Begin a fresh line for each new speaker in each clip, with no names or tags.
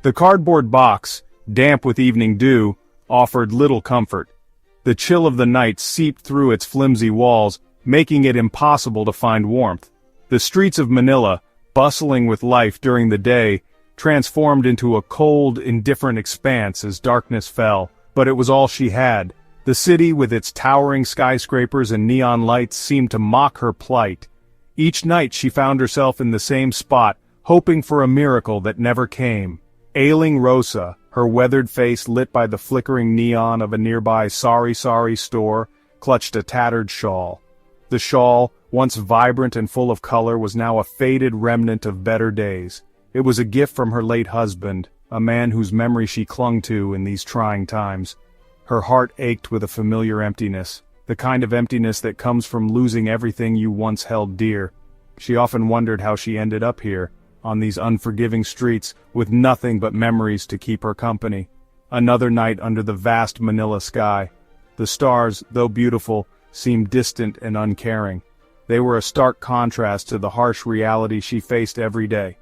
The cardboard box, damp with evening dew, offered little comfort. The chill of the night seeped through its flimsy walls, making it impossible to find warmth. The streets of Manila, bustling with life during the day, transformed into a cold, indifferent expanse as darkness fell, but it was all she had. The city with its towering skyscrapers and neon lights seemed to mock her plight. Each night she found herself in the same spot, hoping for a miracle that never came. Ailing Rosa, her weathered face lit by the flickering neon of a nearby Sari Sari store, clutched a tattered shawl. The shawl, once vibrant and full of color, was now a faded remnant of better days. It was a gift from her late husband, a man whose memory she clung to in these trying times. Her heart ached with a familiar emptiness, the kind of emptiness that comes from losing everything you once held dear. She often wondered how she ended up here, on these unforgiving streets, with nothing but memories to keep her company. Another night under the vast Manila sky. The stars, though beautiful, seemed distant and uncaring. They were a stark contrast to the harsh reality she faced every day.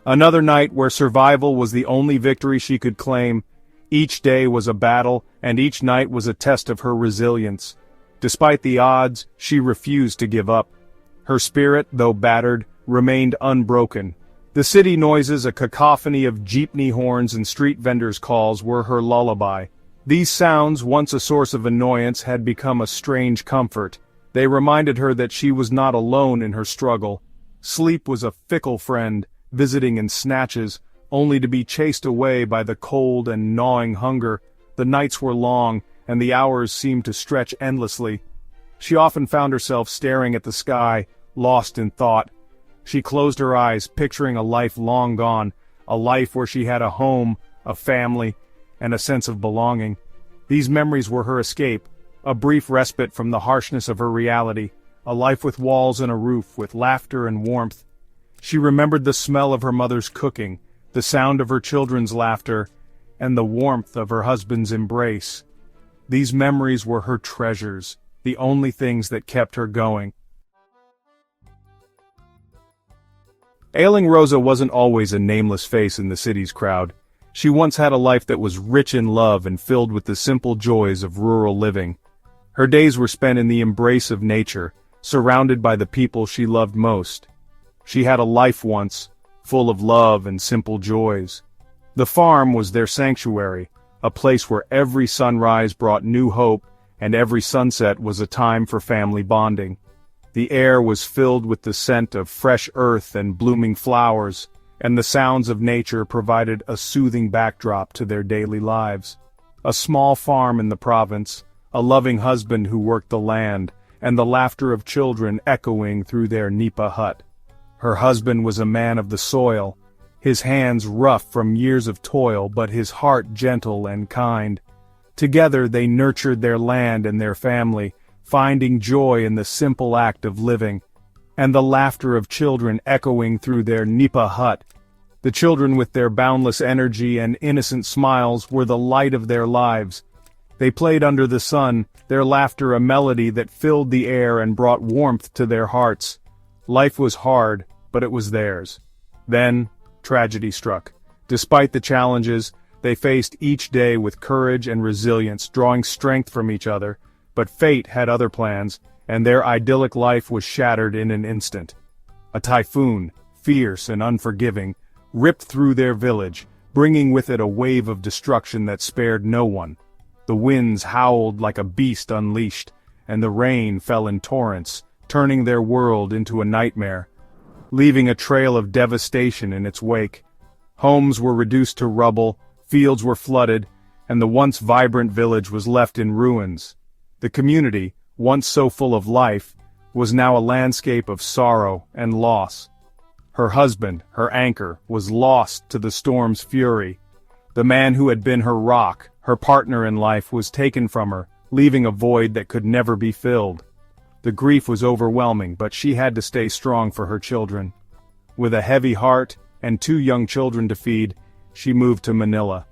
Another night where survival was the only victory she could claim. Each day was a battle, and each night was a test of her resilience. Despite the odds, she refused to give up. Her spirit, though battered, remained unbroken. The city noises, a cacophony of jeepney horns and street vendors' calls, were her lullaby. These sounds, once a source of annoyance, had become a strange comfort. They reminded her that she was not alone in her struggle. Sleep was a fickle friend, visiting in snatches, only to be chased away by the cold and gnawing hunger. The nights were long, and the hours seemed to stretch endlessly. She often found herself staring at the sky, lost in thought. She closed her eyes, picturing a life long gone, a life where she had a home, a family, and a sense of belonging. These memories were her escape, a brief respite from the harshness of her reality, a life with walls and a roof, with laughter and warmth. She remembered the smell of her mother's cooking, the sound of her children's laughter, and the warmth of her husband's embrace. These memories were her treasures, the only things that kept her going. Ailing Rosa wasn't always a nameless face in the city's crowd. She once had a life that was rich in love and filled with the simple joys of rural living. Her days were spent in the embrace of nature, surrounded by the people she loved most. She had a life once, full of love and simple joys. The farm was their sanctuary, a place where every sunrise brought new hope, and every sunset was a time for family bonding. The air was filled with the scent of fresh earth and blooming flowers, and the sounds of nature provided a soothing backdrop to their daily lives. A small farm in the province, a loving husband who worked the land, and the laughter of children echoing through their nipa hut. Her husband was a man of the soil, his hands rough from years of toil, but his heart gentle and kind. Together they nurtured their land and their family, finding joy in the simple act of living, and the laughter of children echoing through their nipa hut. The children with their boundless energy and innocent smiles were the light of their lives. They played under the sun, their laughter a melody that filled the air and brought warmth to their hearts. Life was hard, but it was theirs. Then, tragedy struck. Despite the challenges, they faced each day with courage and resilience, drawing strength from each other. But fate had other plans, and their idyllic life was shattered in an instant. A typhoon, fierce and unforgiving, ripped through their village, bringing with it a wave of destruction that spared no one. The winds howled like a beast unleashed, and the rain fell in torrents, turning their world into a nightmare, leaving a trail of devastation in its wake. Homes were reduced to rubble, fields were flooded, and the once vibrant village was left in ruins. The community, once so full of life, was now a landscape of sorrow and loss. Her husband, her anchor, was lost to the storm's fury. The man who had been her rock, her partner in life, was taken from her, leaving a void that could never be filled. The grief was overwhelming, but she had to stay strong for her children. With a heavy heart and 2 young children to feed, she moved to Manila.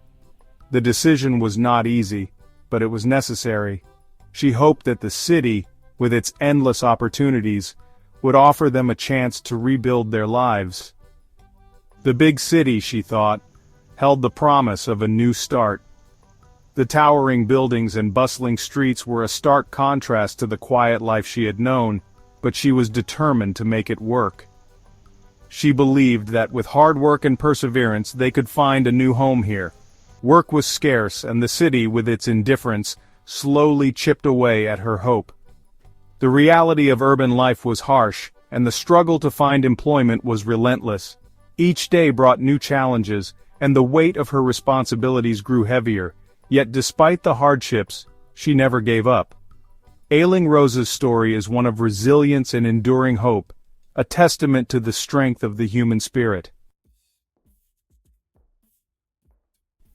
The decision was not easy, but it was necessary. She hoped that the city, with its endless opportunities, would offer them a chance to rebuild their lives. The big city, she thought, held the promise of a new start. The towering buildings and bustling streets were a stark contrast to the quiet life she had known, but she was determined to make it work. She believed that with hard work and perseverance they could find a new home here. Work was scarce, and the city, with its indifference, slowly chipped away at her hope. The reality of urban life was harsh, and the struggle to find employment was relentless. Each day brought new challenges, and the weight of her responsibilities grew heavier, yet despite the hardships, she never gave up. Ailing Rose's story is one of resilience and enduring hope, a testament to the strength of the human spirit.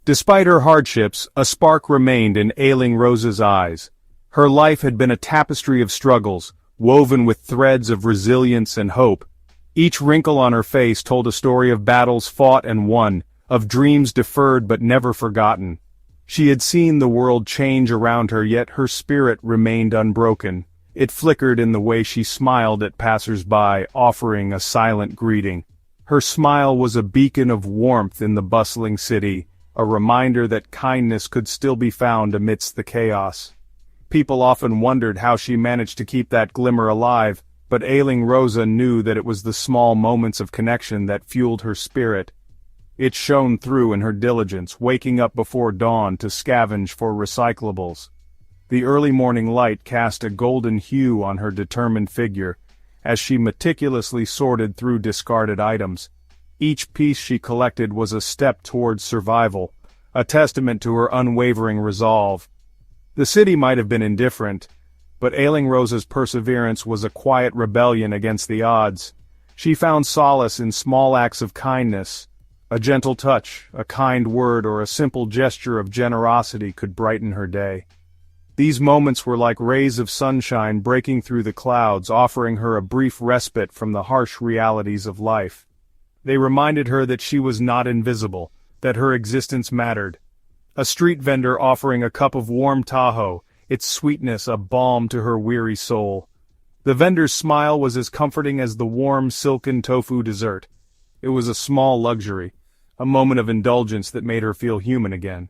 Despite her hardships, a spark remained in Ailing Rose's eyes. Her life had been a tapestry of struggles, woven with threads of resilience and hope. Each wrinkle on her face told a story of battles fought and won, of dreams deferred but never forgotten. She had seen the world change around her, yet her spirit remained unbroken. It flickered in the way she smiled at passers-by, offering a silent greeting. Her smile was a beacon of warmth in the bustling city, a reminder that kindness could still be found amidst the chaos. People often wondered how she managed to keep that glimmer alive, but Ailing Rosa knew that it was the small moments of connection that fueled her spirit. It shone through in her diligence, waking up before dawn to scavenge for recyclables. The early morning light cast a golden hue on her determined figure, as she meticulously sorted through discarded items. Each piece she collected was a step towards survival, a testament to her unwavering resolve. The city might have been indifferent, but Ailing Rosa's perseverance was a quiet rebellion against the odds. She found solace in small acts of kindness. A gentle touch, a kind word, or a simple gesture of generosity could brighten her day. These moments were like rays of sunshine breaking through the clouds, offering her a brief respite from the harsh realities of life. They reminded her that she was not invisible, that her existence mattered. A street vendor offering a cup of warm Tahoe, its sweetness a balm to her weary soul. The vendor's smile was as comforting as the warm, silken tofu dessert. It was a small luxury, a moment of indulgence that made her feel human again.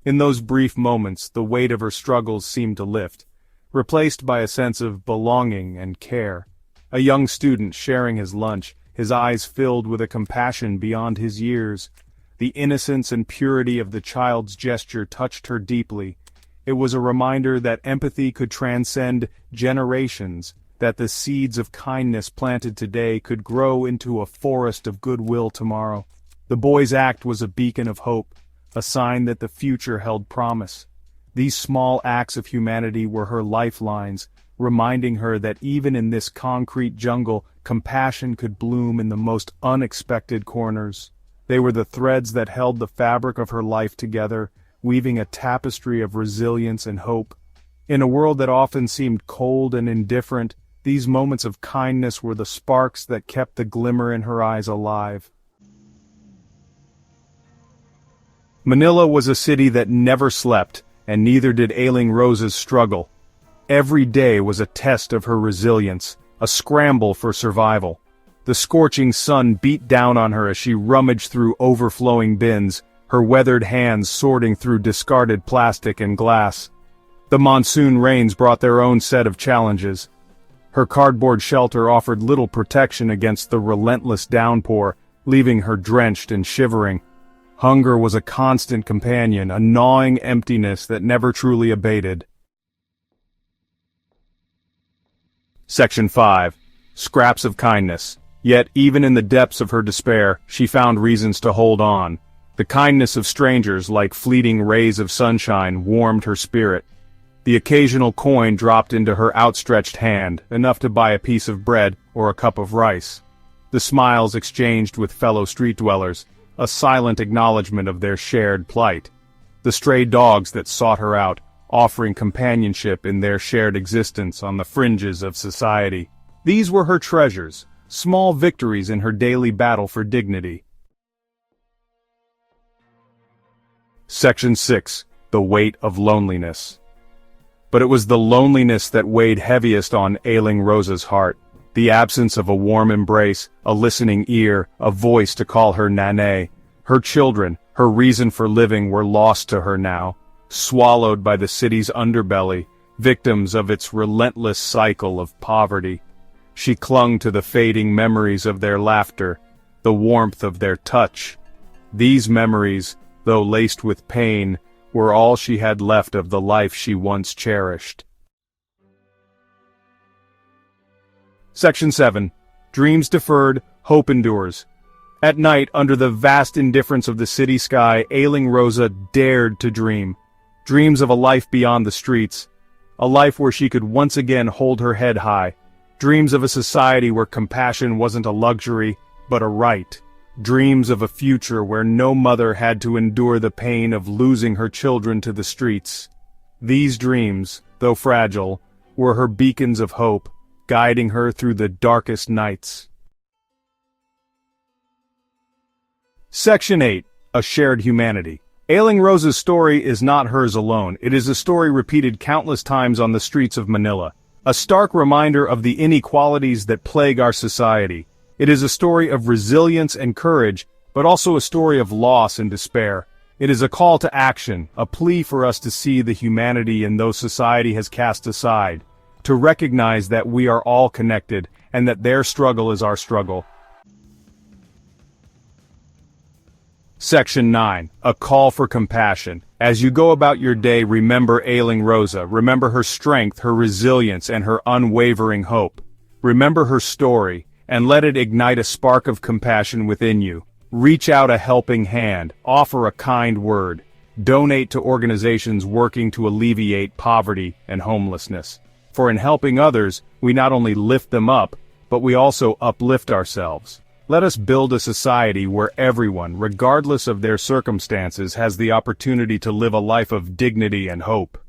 In those brief moments, the weight of her struggles seemed to lift, replaced by a sense of belonging and care. A young student sharing his lunch, his eyes filled with a compassion beyond his years. The innocence and purity of the child's gesture touched her deeply. It was a reminder that empathy could transcend generations, that the seeds of kindness planted today could grow into a forest of goodwill tomorrow. The boy's act was a beacon of hope, a sign that the future held promise. These small acts of humanity were her lifelines, reminding her that even in this concrete jungle, compassion could bloom in the most unexpected corners. They were the threads that held the fabric of her life together, weaving a tapestry of resilience and hope. In a world that often seemed cold and indifferent, these moments of kindness were the sparks that kept the glimmer in her eyes alive. Manila was a city that never slept, and neither did Ailing Rose's struggle. Every day was a test of her resilience, a scramble for survival. The scorching sun beat down on her as she rummaged through overflowing bins, her weathered hands sorting through discarded plastic and glass. The monsoon rains brought their own set of challenges. Her cardboard shelter offered little protection against the relentless downpour, leaving her drenched and shivering. Hunger was a constant companion, a gnawing emptiness that never truly abated. Section 5. Scraps of kindness. Yet, even in the depths of her despair, she found reasons to hold on. The kindness of strangers, like fleeting rays of sunshine, warmed her spirit. The occasional coin dropped into her outstretched hand, enough to buy a piece of bread or a cup of rice. The smiles exchanged with fellow street dwellers, a silent acknowledgement of their shared plight. The stray dogs that sought her out, offering companionship in their shared existence on the fringes of society. These were her treasures, small victories in her daily battle for dignity. Section 6. The weight of loneliness. But it was the loneliness that weighed heaviest on Ailing Rosa's heart. The absence of a warm embrace, a listening ear, a voice to call her Nane. Her children, Her reason for living were lost to her now, swallowed by the city's underbelly, victims of its relentless cycle of poverty. She clung to the fading memories of their laughter, the warmth of their touch. These memories, though laced with pain, were all she had left of the life she once cherished. Section 7. Dreams deferred, hope endures. At night, under the vast indifference of the city sky, ailing Rosa dared to dream. Dreams of a life beyond the streets. A life where she could once again hold her head high. Dreams of a society where compassion wasn't a luxury, but a right. Dreams of a future where no mother had to endure the pain of losing her children to the streets. These dreams, though fragile, were her beacons of hope, guiding her through the darkest nights. Section 8. A shared humanity. Ailing Rosa's story is not hers alone. It is a story repeated countless times on the streets of Manila. A stark reminder of the inequalities that plague our society. It is a story of resilience and courage, but also a story of loss and despair. It is a call to action, a plea for us to see the humanity in those society has cast aside, to recognize that we are all connected, and that their struggle is our struggle. Section 9. A call for compassion. As you go about your day, remember ailing Rosa. Remember her strength, her resilience, and her unwavering hope. Remember her story, and let it ignite a spark of compassion within you. Reach out a helping hand, offer a kind word, donate to organizations working to alleviate poverty and homelessness. For in helping others, we not only lift them up, but we also uplift ourselves. Let us build a society where everyone, regardless of their circumstances, has the opportunity to live a life of dignity and hope.